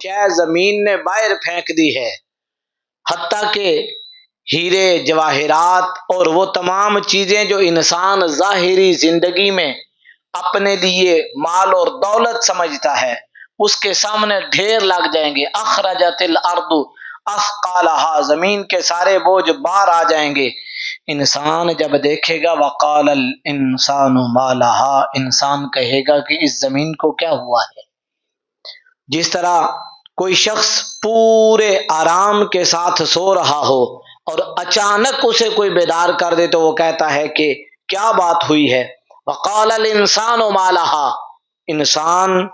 شے زمین نے باہر پھینک دی ہے، حتیٰ کہ ہیرے جواہرات اور وہ تمام چیزیں جو انسان ظاہری زندگی میں اپنے لیے مال اور دولت سمجھتا ہے، اس کے سامنے ڈھیر لگ جائیں گے۔ اخرجت الارض اثقالہا، زمین کے سارے بوجھ باہر آ جائیں گے۔ انسان جب دیکھے گا وقال الانسان ما لہا، انسان کہے گا کہ اس زمین کو کیا ہوا ہے۔ جس طرح کوئی شخص پورے آرام کے ساتھ سو رہا ہو اور اچانک اسے کوئی بیدار کر دے تو وہ کہتا ہے کہ کیا بات ہوئی ہے۔ وقال الانسان ما لہا، انسان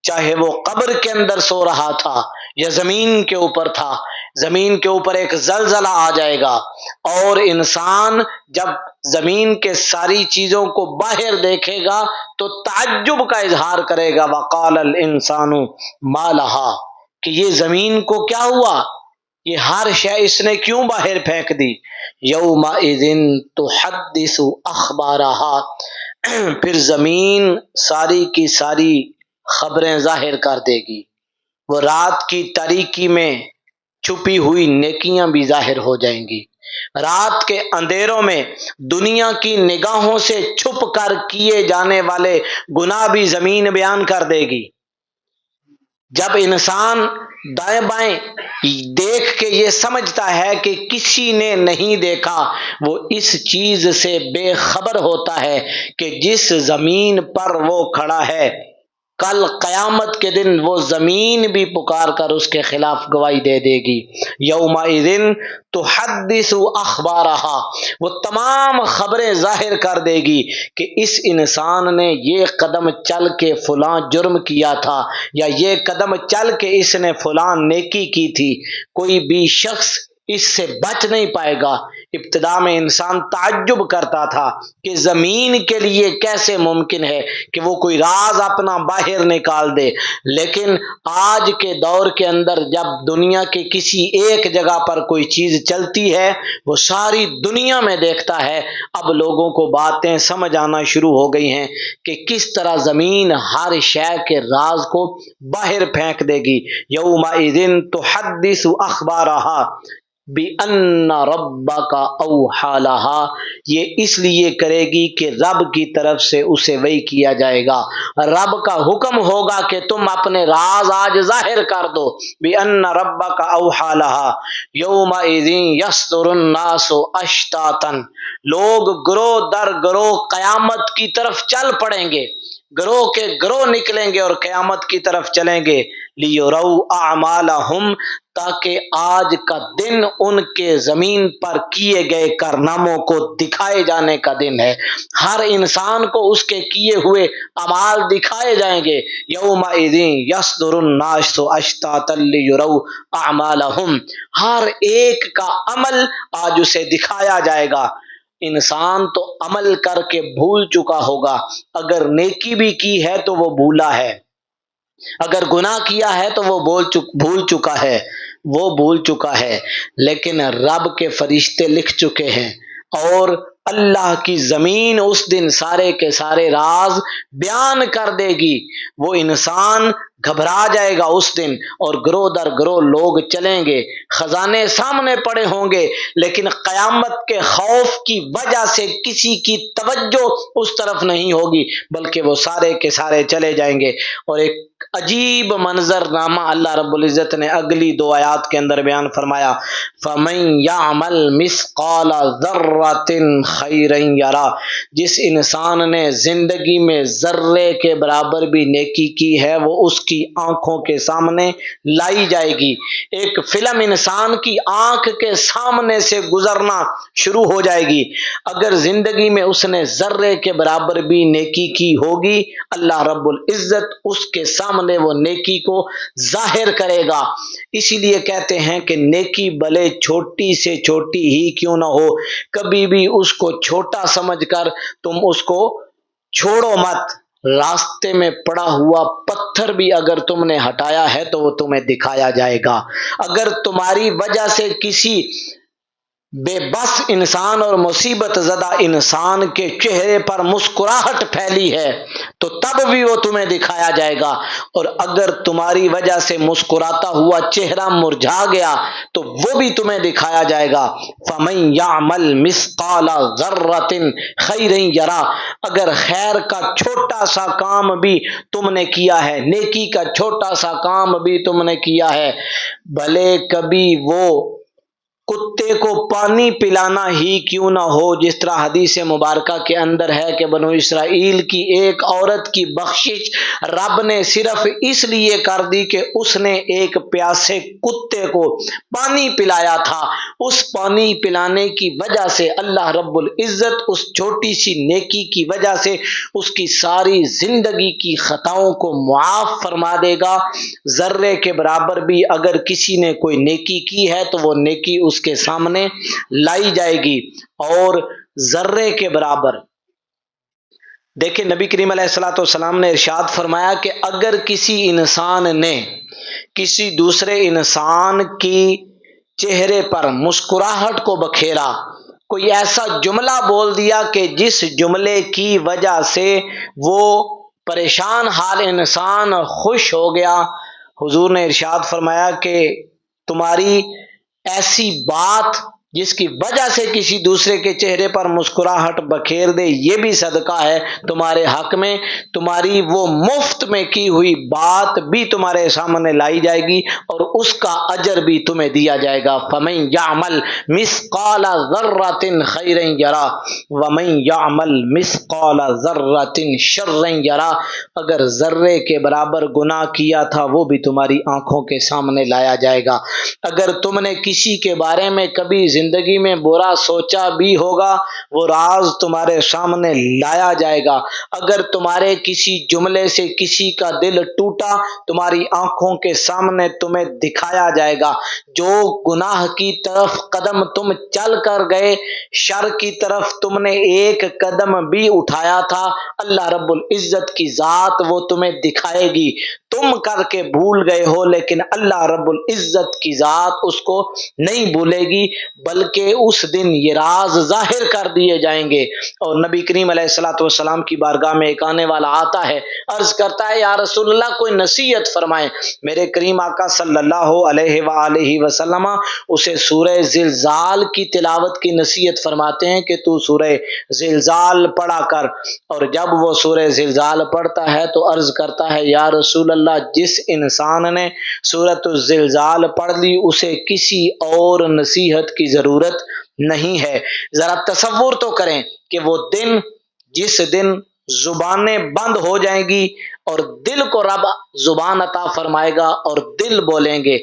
چاہے وہ قبر کے اندر سو رہا تھا یا زمین کے اوپر تھا، زمین کے اوپر ایک زلزلہ آ جائے گا اور انسان جب زمین کے ساری چیزوں کو باہر دیکھے گا تو تعجب کا اظہار کرے گا۔ وقال الانسان ما لہا، کہ یہ زمین کو کیا ہوا، یہ ہر شے اس نے کیوں باہر پھینک دی۔ یومئذ تحدث اخبارہا، پھر زمین ساری کی ساری خبریں ظاہر کر دے گی، وہ رات کی تاریکی میں چھپی ہوئی نیکیاں بھی ظاہر ہو جائیں گی، رات کے اندھیروں میں دنیا کی نگاہوں سے چھپ کر کیے جانے والے گناہ بھی زمین بیان کر دے گی۔ جب انسان دائیں بائیں دیکھ کے یہ سمجھتا ہے کہ کسی نے نہیں دیکھا، وہ اس چیز سے بے خبر ہوتا ہے کہ جس زمین پر وہ کھڑا ہے کل قیامت کے دن وہ زمین بھی پکار کر اس کے خلاف گواہی دے دے گی۔ یومئذ تحدث اخبارہا، وہ تمام خبریں ظاہر کر دے گی کہ اس انسان نے یہ قدم چل کے فلاں جرم کیا تھا یا یہ قدم چل کے اس نے فلاں نیکی کی تھی۔ کوئی بھی شخص اس سے بچ نہیں پائے گا۔ ابتدا میں انسان تعجب کرتا تھا کہ زمین کے لیے کیسے ممکن ہے کہ وہ کوئی راز اپنا باہر نکال دے، لیکن آج کے دور کے اندر جب دنیا کے کسی ایک جگہ پر کوئی چیز چلتی ہے وہ ساری دنیا میں دیکھتا ہے۔ اب لوگوں کو باتیں سمجھ آنا شروع ہو گئی ہیں کہ کس طرح زمین ہر شے کے راز کو باہر پھینک دے گی۔ یومئذ تحدث اخبارہا بِأَنَّ رَبَّكَ أَوْحَىٰ لَهَا، یہ اس لیے کرے گی کہ رب کی طرف سے اسے وحی کیا جائے گا، رب کا حکم ہوگا کہ تم اپنے راز آج ظاہر کر دو۔ بِأَنَّ رَبَّكَ أَوْحَىٰ لَهَا يَوْمَئِذٍ يَصْدُرُ النَّاسُ أَشْتَاتًا، لوگ گروہ در گروہ قیامت کی طرف چل پڑیں گے، گروہ کے گروہ نکلیں گے اور قیامت کی طرف چلیں گے۔ لِيُرَوْا أَعْمَالَهُمْ، تاکہ آج کا دن ان کے زمین پر کیے گئے کارناموں کو دکھائے جانے کا دن ہے۔ ہر انسان کو اس کے کیے ہوئے اعمال دکھائے جائیں گے۔ یومئذ یصدر الناس اشتاتا لیروا اعمالہم، ہر ایک کا عمل آج اسے دکھایا جائے گا۔ انسان تو عمل کر کے بھول چکا ہوگا، اگر نیکی بھی کی ہے تو وہ بھولا ہے، اگر گناہ کیا ہے تو وہ بھول چکا ہے، لیکن رب کے فرشتے لکھ چکے ہیں اور اللہ کی زمین اس دن سارے کے سارے راز بیان کر دے گی۔ وہ انسان گھبرا جائے گا اس دن اور گروہ در گروہ لوگ چلیں گے، خزانے سامنے پڑے ہوں گے، لیکن قیامت کے خوف کی وجہ سے کسی کی توجہ اس طرف نہیں ہوگی، بلکہ وہ سارے کے سارے چلے جائیں گے۔ اور ایک عجیب منظر نامہ اللہ رب العزت نے اگلی 2 آیات کے اندر بیان فرمایا، فَمَن يَعْمَلْ مِثْقَالَ ذَرَّةٍ خَيْرًا يَرَهُ، جس انسان نے زندگی میں ذرے کے برابر بھی نیکی کی ہے وہ اس کی آنکھوں کے سامنے لائی جائے گی۔ ایک فلم انسان کی آنکھ کے سامنے سے گزرنا شروع ہو جائے گی۔ اگر زندگی میں اس نے ذرے کے برابر بھی نیکی کی ہوگی، اللہ رب العزت اس کے سامنے وہ نیکی کو ظاہر کرے گا۔ اسی لیے کہتے ہیں کہ نیکی بھلے چھوٹی سے چھوٹی ہی کیوں نہ ہو، کبھی بھی اس کو چھوٹا سمجھ کر تم اس کو چھوڑو مت۔ راستے میں پڑا ہوا پتھر بھی اگر تم نے ہٹایا ہے تو وہ تمہیں دکھایا جائے گا۔ اگر تمہاری وجہ سے کسی بے بس انسان اور مصیبت زدہ انسان کے چہرے پر مسکراہٹ پھیلی ہے تو تب بھی وہ تمہیں دکھایا جائے گا، اور اگر تمہاری وجہ سے مسکراتا ہوا چہرہ مرجھا گیا تو وہ بھی تمہیں دکھایا جائے گا۔ فَمَن يَعْمَلْ مِثْقَالَ ذَرَّةٍ خَيْرًا يَرَهُ، اگر خیر کا چھوٹا سا کام بھی تم نے کیا ہے، نیکی کا چھوٹا سا کام بھی تم نے کیا ہے، بھلے کبھی وہ کتے کو پانی پلانا ہی کیوں نہ ہو، جس طرح حدیث مبارکہ کے اندر ہے کہ بنو اسرائیل کی ایک عورت کی بخشش رب نے صرف اس لیے کر دی کہ اس نے ایک پیاسے کتے کو پانی پلایا تھا، اس پانی پلانے کی وجہ سے اللہ رب العزت اس چھوٹی سی نیکی کی وجہ سے اس کی ساری زندگی کی خطاؤں کو معاف فرما دے گا۔ ذرے کے برابر بھی اگر کسی نے کوئی نیکی کی ہے تو وہ نیکی اس کے سامنے لائی جائے گی، اور ذرے کے برابر دیکھیں نبی کریم علیہ الصلوۃ والسلام نے ارشاد فرمایا کہ اگر کسی انسان نے کسی دوسرے انسان کی چہرے پر مسکراہٹ کو بکھیرا، کوئی ایسا جملہ بول دیا کہ جس جملے کی وجہ سے وہ پریشان حال انسان خوش ہو گیا، حضور نے ارشاد فرمایا کہ تمہاری ایسی بات جس کی وجہ سے کسی دوسرے کے چہرے پر مسکراہٹ بکھیر دے، یہ بھی صدقہ ہے تمہارے حق میں، تمہاری وہ مفت میں کی ہوئی بات بھی تمہارے سامنے لائی جائے گی اور اس کا اجر بھی تمہیں دیا جائے گا۔ فَمَن يَعْمَلْ مِثْقَالَ ذَرَّةٍ خَيْرًا يَرَهُ وَمَن يَعْمَلْ مِثْقَالَ ذَرَّةٍ شَرًّا يَرَهُ، اگر ذرے کے برابر گناہ کیا تھا وہ بھی تمہاری آنکھوں کے سامنے لایا جائے گا۔ اگر تم نے کسی کے بارے میں کبھی زندگی میں برا سوچا بھی ہوگا وہ راز تمہارے سامنے لایا جائے گا۔ اگر تمہارے کسی جملے سے کسی کا دل ٹوٹا تمہاری آنکھوں کے سامنے تمہیں دکھایا جائے گا۔ جو گناہ کی طرف قدم تم چل کر گئے، شر کی طرف تم نے ایک قدم بھی اٹھایا تھا، اللہ رب العزت کی ذات وہ تمہیں دکھائے گی۔ تم کر کے بھول گئے ہو لیکن اللہ رب العزت کی ذات اس کو نہیں بھولے گی، بلکہ اس دن یہ راز ظاہر کر دیے جائیں گے۔ اور نبی کریم علیہ الصلوۃ والسلام کی بارگاہ میں ایک آنے والا آتا ہے، عرض کرتا ہے یا رسول اللہ کوئی نصیحت فرمائیں۔ میرے کریم آقا صلی اللہ علیہ وآلہ وسلم اسے سورہ زلزال کی تلاوت کی نصیحت فرماتے ہیں کہ تو سورہ زلزال پڑھا کر، اور جب وہ سورہ زلزال پڑھتا ہے تو عرض کرتا ہے یا رسول اللہ جس انسان نے سورۃ الزلزال پڑھ لی اسے کسی اور نصیحت کی ضرورت نہیں ہے۔ ذرا تصور تو کریں کہ وہ دن جس دن زبانیں بند ہو جائیں گی اور دل کو رب زبان عطا فرمائے گا اور دل بولیں گے،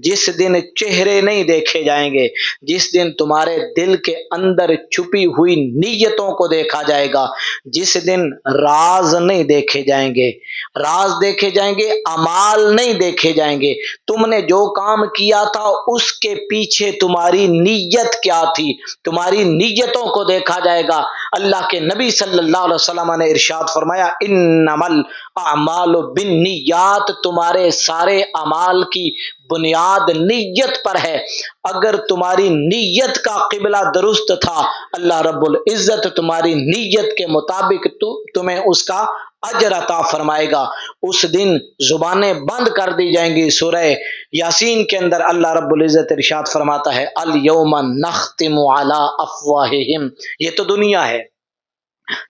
جس دن چہرے نہیں دیکھے جائیں گے، جس دن تمہارے دل کے اندر چھپی ہوئی نیتوں کو دیکھا جائے گا، جس دن راز نہیں دیکھے جائیں گے، راز دیکھے جائیں گے، اعمال نہیں دیکھے جائیں گے، تم نے جو کام کیا تھا اس کے پیچھے تمہاری نیت کیا تھی، تمہاری نیتوں کو دیکھا جائے گا۔ اللہ کے نبی صلی اللہ علیہ وسلم نے ارشاد فرمایا انما الاعمال بالنیات، تمہارے سارے اعمال کی بنیاد نیت پر ہے۔ اگر تمہاری نیت کا قبلہ درست تھا اللہ رب العزت تمہاری نیت کے مطابق تمہیں اس کا اجر عطا فرمائے گا۔ اس دن زبانیں بند کر دی جائیں گی۔ سورہ یاسین کے اندر اللہ رب العزت ارشاد فرماتا ہے الیوم نختم علی افواہہم، یہ تو دنیا ہے،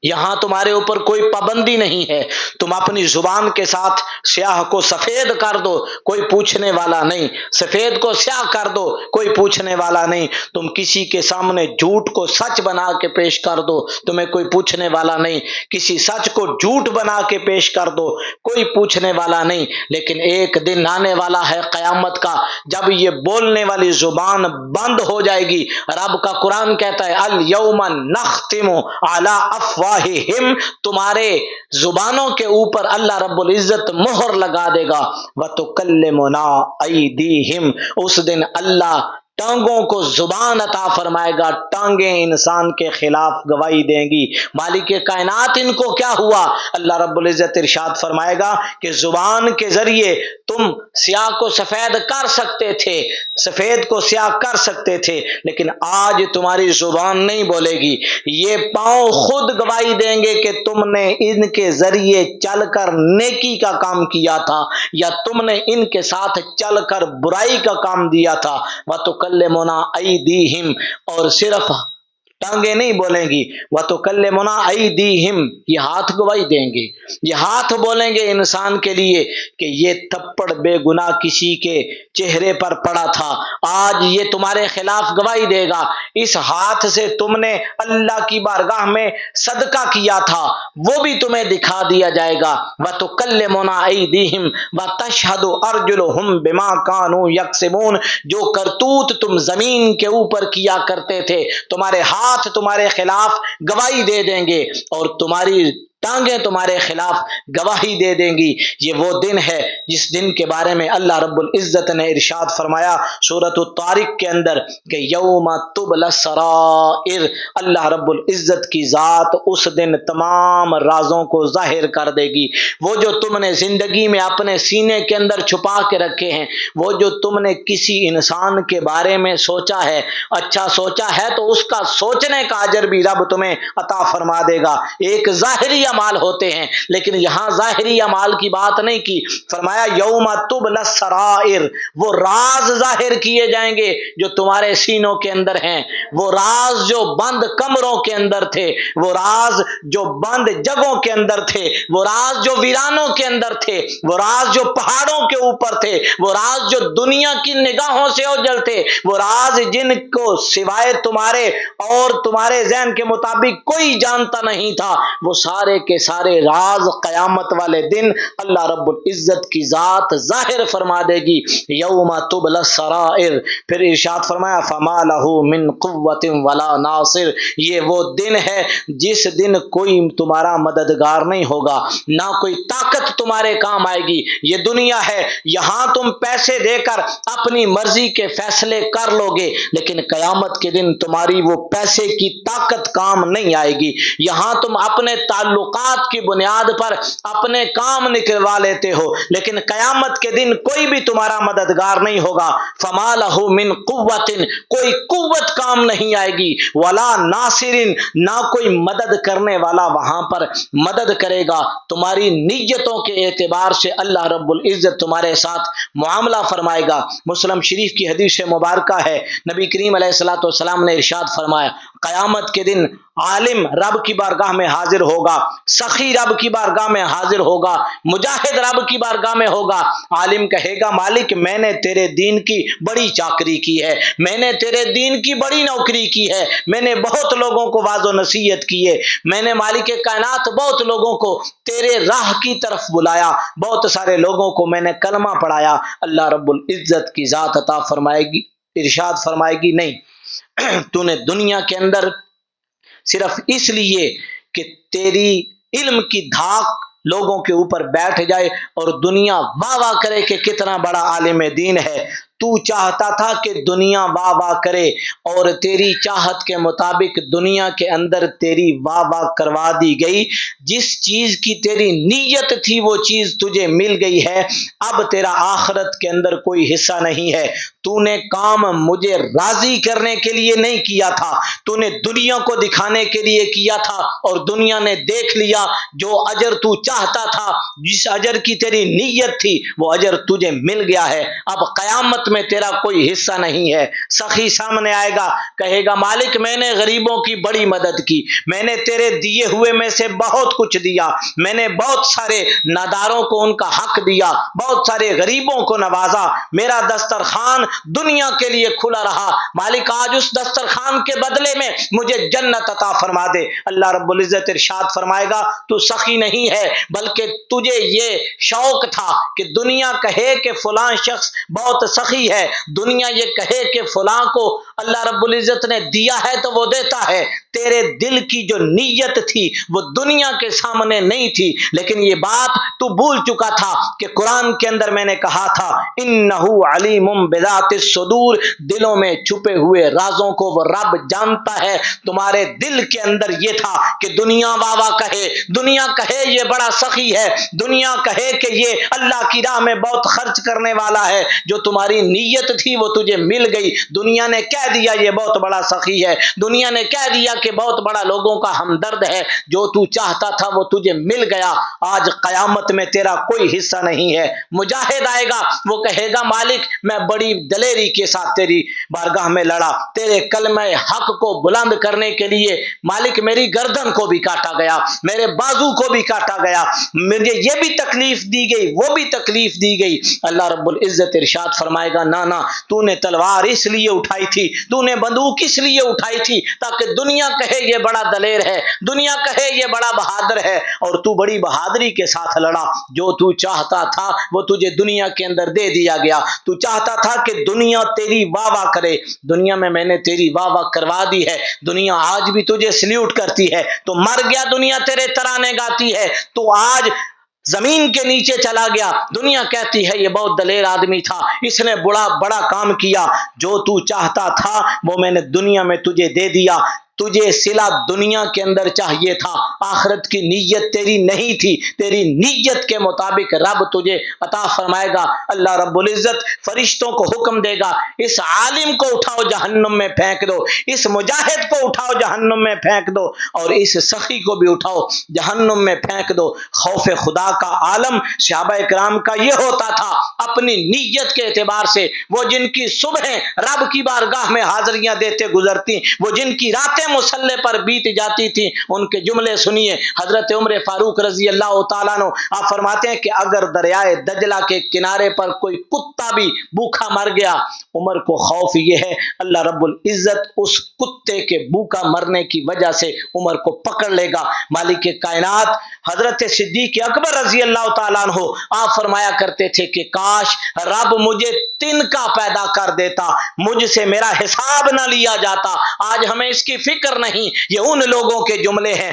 یہاں تمہارے اوپر کوئی پابندی نہیں ہے، تم اپنی زبان کے ساتھ سیاہ کو سفید کر دو، کوئی پوچھنے والا نہیں، سفید کو سیاہ کر دو، کوئی پوچھنے والا نہیں، تم کسی کے سامنے جھوٹ کو سچ بنا کے پیش کر دو، تمہیں کوئی پوچھنے والا نہیں، کسی سچ کو جھوٹ بنا کے پیش کر دو، کوئی پوچھنے والا نہیں۔ لیکن ایک دن آنے والا ہے قیامت کا جب یہ بولنے والی زبان بند ہو جائے گی۔ رب کا قرآن کہتا ہے الیوم نختم علی افواہہم، تمہارے زبانوں کے اوپر اللہ رب العزت مہر لگا دے گا، وَتُكَلِّمُنَا أَيْدِيهِمْ، اس دن اللہ ٹانگوں کو زبان عطا فرمائے گا، ٹانگیں انسان کے خلاف گواہی دیں گی۔ مالک کائنات ان کو کیا ہوا؟ اللہ رب العزت ارشاد فرمائے گا کہ زبان کے ذریعے تم سیاہ کو سفید کر سکتے تھے، سفید کو سیاہ کر سکتے تھے، لیکن آج تمہاری زبان نہیں بولے گی۔ یہ پاؤں خود گواہی دیں گے کہ تم نے ان کے ذریعے چل کر نیکی کا کام کیا تھا یا تم نے ان کے ساتھ چل کر برائی کا کام دیا تھا۔ وَتُكَلِّمُنَا أَيْدِيهِمْ، اور صرف ٹانگیں نہیں بولیں گی، وَتُكَلِّمُنَا أَيْدِيهِمْ، یہ ہاتھ گواہی دیں گے، یہ ہاتھ بولیں گے انسان کے لیے کہ یہ تھپڑ بے گناہ کسی کے چہرے پر پڑا تھا، آج یہ تمہارے خلاف گواہی دے گا۔ اس ہاتھ سے تم نے اللہ کی بارگاہ میں صدقہ کیا تھا، وہ بھی تمہیں دکھا دیا جائے گا۔ وَتُكَلِّمُنَا أَيْدِيهِمْ وَتَشْهَدُ أَرْجُلُهُمْ بِمَا كَانُوا يَكْسِبُونَ، جو کرتوت تم زمین کے اوپر کیا کرتے تھے، تمہارے ہاتھ تمہارے خلاف گواہی دے دیں گے اور تمہاری ٹانگیں تمہارے خلاف گواہی دے دیں گی۔ یہ وہ دن ہے جس دن کے بارے میں اللہ رب العزت نے ارشاد فرمایا سورۃ الطارق کے اندر کہ یوم تبلی السرائر، اللہ رب العزت کی ذات اس دن تمام رازوں کو ظاہر کر دے گی۔ وہ جو تم نے زندگی میں اپنے سینے کے اندر چھپا کے رکھے ہیں، وہ جو تم نے کسی انسان کے بارے میں سوچا ہے، اچھا سوچا ہے تو اس کا سوچنے کا اجر بھی رب تمہیں عطا فرما دے گا۔ ایک ظاہری اعمال ہوتے ہیں، لیکن یہاں ظاہری اعمال کی بات نہیں کی، فرمایا یوم تبلی السرائر، وہ راز ظاہر کیے جائیں گے جو تمہارے سینوں کے اندر ہیں، وہ راز جو بند کمروں کے اندر تھے، وہ راز جو بند جگہوں کے اندر تھے، وہ راز جو ویرانوں کے اندر تھے، وہ راز جو پہاڑوں کے اوپر تھے، وہ راز جو دنیا کی نگاہوں سے اوجھل تھے، وہ راز جن کو سوائے تمہارے اور تمہارے ذہن کے مطابق کوئی جانتا نہیں تھا، وہ سارے کے سارے راز قیامت والے دن اللہ رب العزت کی ذات ظاہر فرما دے گی۔ یوم تبلی السرائر، پھر ارشاد فرمایا فما لہ من قوت ولا ناصر، یہ وہ دن ہے جس دن کوئی تمہارا مددگار نہیں ہوگا، نہ کوئی طاقت تمہارے کام آئے گی۔ یہ دنیا ہے، یہاں تم پیسے دے کر اپنی مرضی کے فیصلے کر لو گے، لیکن قیامت کے دن تمہاری وہ پیسے کی طاقت کام نہیں آئے گی۔ یہاں تم اپنے تعلقات کی بنیاد پر اپنے کام نکلوا لیتے ہو، لیکن قیامت کے دن کوئی بھی تمہارا مددگار نہیں ہوگا۔ فما لہ من قوت، کوئی قوت کام نہیں آئے گی، ولا ناصر، نہ کوئی مدد کرنے والا وہاں پر مدد کرے گا۔ تمہاری نیتوں کے اعتبار سے اللہ رب العزت تمہارے ساتھ معاملہ فرمائے گا۔ مسلم شریف کی حدیث مبارکہ ہے، نبی کریم علیہ الصلوۃ والسلام نے ارشاد فرمایا قیامت کے دن عالم رب کی بارگاہ میں حاضر ہوگا، سخی رب کی بارگاہ میں حاضر ہوگا، مجاہد رب کی بارگاہ میں ہوگا۔ عالم کہے گا مالک میں نے تیرے دین کی بڑی چاکری کی ہے، میں نے تیرے دین کی بڑی نوکری کی ہے، میں نے بہت لوگوں کو واعظ و نصیحت کی ہے، میں نے مالک کائنات بہت لوگوں کو تیرے راہ کی طرف بلایا، بہت سارے لوگوں کو میں نے کلمہ پڑھایا۔ اللہ رب العزت کی ذات عطا فرمائے گی، ارشاد فرمائے گی نہیں، تو نے دنیا کے اندر صرف اس لیے کہ تیری علم کی دھاک لوگوں کے اوپر بیٹھ جائے اور دنیا واہ واہ کرے کہ کتنا بڑا عالم دین ہے، تو چاہتا تھا کہ دنیا واہ واہ کرے اور تیری چاہت کے مطابق دنیا کے اندر تیری واہ واہ کروا دی گئی، جس چیز کی تیری نیت تھی وہ چیز تجھے مل گئی ہے، اب تیرا آخرت کے اندر کوئی حصہ نہیں ہے۔ تو نے کام مجھے راضی کرنے کے لیے نہیں کیا تھا، تو نے دنیا کو دکھانے کے لیے کیا تھا اور دنیا نے دیکھ لیا جو اجر تو چاہتا تھا، جس اجر کی تیری نیت تھی وہ اجر تجھے مل گیا ہے، اب قیامت میں تیرا کوئی حصہ نہیں ہے۔ سخی سامنے آئے گا کہے گا مالک میں نے غریبوں کی بڑی مدد کی، میں نے تیرے دیے ہوئے میں سے بہت کچھ دیا، میں نے بہت سارے ناداروں کو ان کا حق دیا، بہت سارے غریبوں کو نوازا، میرا دسترخوان دنیا کے لیے کھلا رہا، مالک آج اس دسترخوان کے بدلے میں مجھے جنت عطا فرما دے۔ اللہ رب العزت ارشاد فرمائے گا تو سخی نہیں ہے، بلکہ تجھے یہ شوق تھا کہ دنیا کہے کہ فلاں شخص بہت سخی سخی ہے. دنیا یہ کہے کہ فلاں کو اللہ رب العزت نے دیا ہے تو وہ دیتا ہے، تیرے دل کی جو نیت تھی وہ دنیا کے سامنے نہیں تھی. لیکن یہ بات تو بھول چکا تھا کہ قرآن کے اندر میں نے کہا تھا انہو علیم بذات الصدور، دلوں میں چھپے ہوئے رازوں کو وہ رب جانتا ہے. تمہارے دل کے اندر یہ تھا کہ دنیا واہ کہے، دنیا کہے یہ بڑا سخی ہے، دنیا کہے کہ یہ اللہ کی راہ میں بہت خرچ کرنے والا ہے. جو تمہاری نیت تھی وہ تجھے مل گئی. دنیا نے کہہ دیا یہ بہت بڑا سخی ہے، دنیا نے کہہ دیا کہ بہت بڑا لوگوں کا ہمدرد ہے. جو تو چاہتا تھا وہ تجھے مل گیا. آج قیامت میں تیرا کوئی حصہ نہیں ہے. مجاہد آئے گا، وہ کہے گا مالک میں بڑی دلیری کے ساتھ تیری بارگاہ میں لڑا، تیرے کلمہ حق کو بلند کرنے کے لیے مالک میری گردن کو بھی کاٹا گیا، میرے بازو کو بھی کاٹا گیا، مجھے یہ بھی تکلیف دی گئی وہ بھی تکلیف دی گئی. اللہ رب العزت ارشاد فرمائے گا نانا تو نے تلوار اس لیے اٹھائی تھی، تو نے بندوق اس لیے اٹھائی تھی تاکہ دنیا کہے یہ بڑا دلیر ہے، دنیا کہے یہ بڑا بہادر ہے، اور تو بڑی بہادری کے ساتھ لڑا. جو تو چاہتا تھا وہ تجھے دنیا کے اندر دے دیا گیا. تو چاہتا تھا کہ دنیا تیری واہ واہ کرے، دنیا میں نے تیری واہ واہ کروا دی ہے. دنیا آج بھی تجھے سلیوٹ کرتی ہے. تو مر گیا دنیا تیرے ترانے گاتی ہے. تو آج زمین کے نیچے چلا گیا، دنیا کہتی ہے یہ بہت دلیر آدمی تھا، اس نے بڑا کام کیا. جو تو چاہتا تھا وہ میں نے دنیا میں تجھے دے دیا. تجھے صلہ دنیا کے اندر چاہیے تھا، آخرت کی نیت تیری نہیں تھی. تیری نیت کے مطابق رب تجھے عطا فرمائے گا. اللہ رب العزت فرشتوں کو حکم دے گا اس عالم کو اٹھاؤ جہنم میں پھینک دو، اس مجاہد کو اٹھاؤ جہنم میں پھینک دو، اور اس سخی کو بھی اٹھاؤ جہنم میں پھینک دو. خوف خدا کا عالم صحابہ کرام کا یہ ہوتا تھا اپنی نیت کے اعتبار سے. وہ جن کی صبح رب کی بارگاہ میں حاضریاں دیتے گزرتی، وہ جن کی راتیں مصلے پر بیت جاتی تھی، ان کے جملے سنیے. حضرت عمر فاروق رضی اللہ تعالیٰ عنہ آپ فرماتے ہیں کہ اگر دریائے دجلہ کے کنارے پر کوئی کتا بھی بھوکا مر گیا، عمر کو خوف یہ ہے اللہ رب العزت اس کتے کے بھوکا مرنے کی وجہ سے عمر کو پکڑ لے گا. مالک کائنات حضرت صدیق اکبر رضی اللہ تعالیٰ عنہ آپ فرمایا کرتے تھے کہ کاش رب مجھے تنکا پیدا کر دیتا، مجھ سے میرا حساب نہ لیا جاتا. آج ہمیں اس کی فکر نہیں. یہ ان لوگوں کے جملے ہیں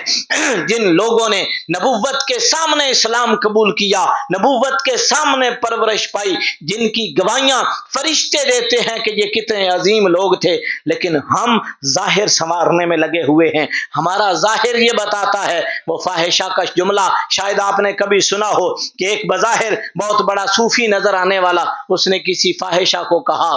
جن لوگوں نے نبوت کے سامنے اسلام قبول کیا، نبوت کے سامنے پرورش پائی، جن کی گواہیاں فرشتے دیتے ہیں کہ یہ کتنے عظیم لوگ تھے. لیکن ہم ظاہر سنوارنے میں لگے ہوئے ہیں. ہمارا ظاہر یہ بتاتا ہے. وہ فاحشہ کا جملہ شاید آپ نے کبھی سنا ہو کہ ایک بظاہر بہت بڑا صوفی نظر آنے والا، اس نے کسی فاحشہ کو کہا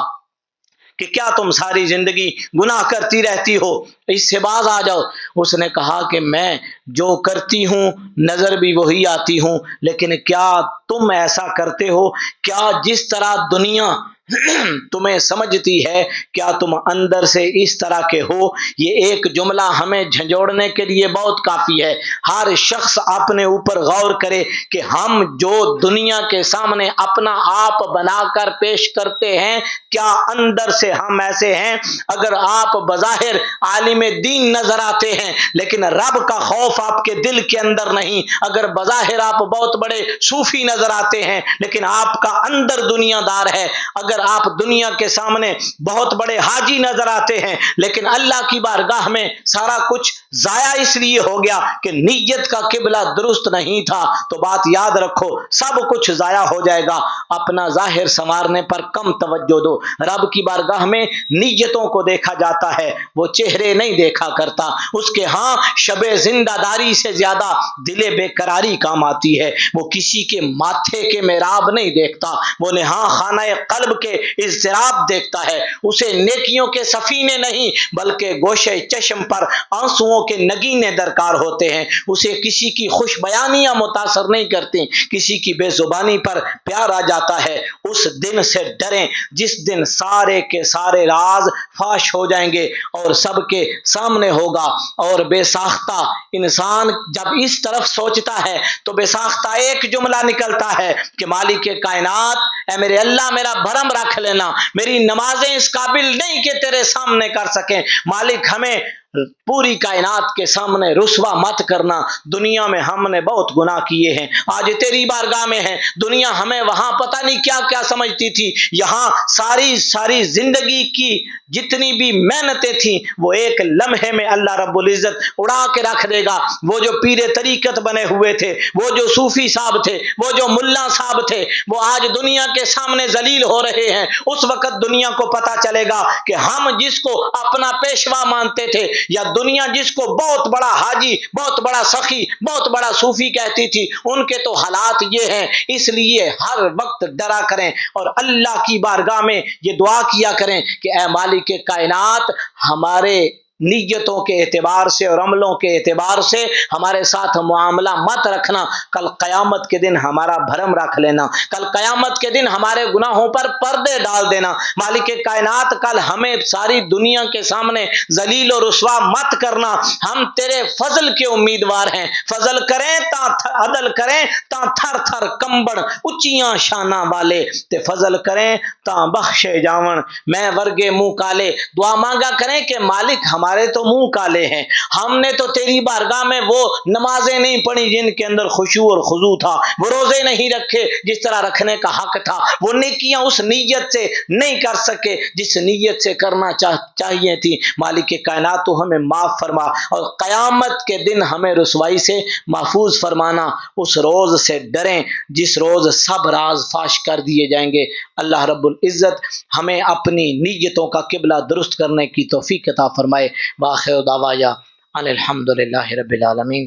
کہ کیا تم ساری زندگی گناہ کرتی رہتی ہو، اس سے باز آ جاؤ. اس نے کہا کہ میں جو کرتی ہوں نظر بھی وہی آتی ہوں، لیکن کیا تم ایسا کرتے ہو؟ کیا جس طرح دنیا تمہیں سمجھتی ہے کیا تم اندر سے اس طرح کے ہو؟ یہ ایک جملہ ہمیں جھنجھوڑنے کے لیے بہت کافی ہے. ہر شخص اپنے اوپر غور کرے کہ ہم جو دنیا کے سامنے اپنا آپ بنا کر پیش کرتے ہیں کیا اندر سے ہم ایسے ہیں؟ اگر آپ بظاہر عالم دین نظر آتے ہیں لیکن رب کا خوف آپ کے دل کے اندر نہیں، اگر بظاہر آپ بہت بڑے صوفی نظر آتے ہیں لیکن آپ کا اندر دنیا دار ہے، اگر آپ دنیا کے سامنے بہت بڑے حاجی نظر آتے ہیں لیکن اللہ کی بارگاہ میں سارا کچھ ضائع اس لیے ہو گیا کہ نیت کا قبلہ درست نہیں تھا، تو بات یاد رکھو سب کچھ ضائع ہو جائے گا. اپنا ظاہر سنوارنے پر کم توجہ دو. رب کی بارگاہ میں نیتوں کو دیکھا جاتا ہے، وہ چہرے نہیں دیکھا کرتا. اس کے ہاں شب زندہ داری سے زیادہ دل بے قراری کام آتی ہے. وہ کسی کے ماتھے کے محراب نہیں دیکھتا، وہ ہاں خانہ قلب کے اضطراب دیکھتا ہے. اسے نیکیوں کے سفینے نہیں بلکہ گوشے چشم پر آنسوؤں کے نگینے درکار ہوتے ہیں. اسے کسی کی خوش بیانیاں متاثر نہیں کرتی، کسی کی بے زبانی پر پیار آ جاتا ہے. اس دن سے ڈریں جس دن سارے کے سارے راز فاش ہو جائیں گے اور سب کے سامنے ہوگا. اور بے ساختہ انسان جب اس طرف سوچتا ہے تو بے ساختہ ایک جملہ نکلتا ہے کہ مالک کائنات اے میرے اللہ میرا بھرم رکھ لینا، میری نمازیں اس قابل نہیں کہ تیرے سامنے کر سکیں. مالک ہمیں پوری کائنات کے سامنے رسوا مت کرنا، دنیا میں ہم نے بہت گناہ کیے ہیں، آج تیری بارگاہ میں ہیں، دنیا ہمیں وہاں پتہ نہیں کیا کیا سمجھتی تھی، یہاں ساری زندگی کی جتنی بھی محنتیں تھیں وہ ایک لمحے میں اللہ رب العزت اڑا کے رکھ دے گا۔ وہ جو پیر طریقت بنے ہوئے تھے، وہ جو صوفی صاحب تھے، وہ جو ملا صاحب تھے، وہ آج دنیا کے سامنے ذلیل ہو رہے ہیں۔ اس وقت دنیا کو پتا چلے گا کہ ہم جس کو اپنا پیشوا مانتے تھے، یا دنیا جس کو بہت بڑا حاجی، بہت بڑا سخی، بہت بڑا صوفی کہتی تھی، ان کے تو حالات یہ ہیں۔ اس لیے ہر وقت ڈرا کریں اور اللہ کی بارگاہ میں یہ دعا کیا کریں کہ اے مالک کائنات، ہمارے نیتوں کے اعتبار سے اور عملوں کے اعتبار سے ہمارے ساتھ معاملہ مت رکھنا، کل قیامت کے دن ہمارا بھرم رکھ لینا، کل قیامت کے دن ہمارے گناہوں پر پردے ڈال دینا۔ مالک کائنات، کل ہمیں ساری دنیا کے سامنے ذلیل و رسوا مت کرنا، ہم تیرے فضل کے امیدوار ہیں۔ فضل کریں تا عدل کریں تا تھر تھر کمبڑ اچیاں شاناں والے، تے فضل کریں تا بخشے جاون میں ورگے منہ کالے۔ دعا مانگا کریں کہ مالک ہمارے تو منہ کالے ہیں، ہم نے تو تیری بارگاہ میں وہ نمازیں نہیں پڑھی جن کے اندر خشوع اور خضوع تھا، وہ روزے نہیں رکھے جس طرح رکھنے کا حق تھا، وہ نیکیاں اس نیت سے نہیں کر سکے جس نیت سے کرنا چاہیے تھی۔ مالک کائنات، تو ہمیں معاف فرما اور قیامت کے دن ہمیں رسوائی سے محفوظ فرمانا۔ اس روز سے ڈریں جس روز سب راز فاش کر دیے جائیں گے۔ اللہ رب العزت ہمیں اپنی نیتوں کا قبلہ درست کرنے کی توفیق عطا فرمائے۔ وآخر دعوانا ان الحمد للہ رب العالمین۔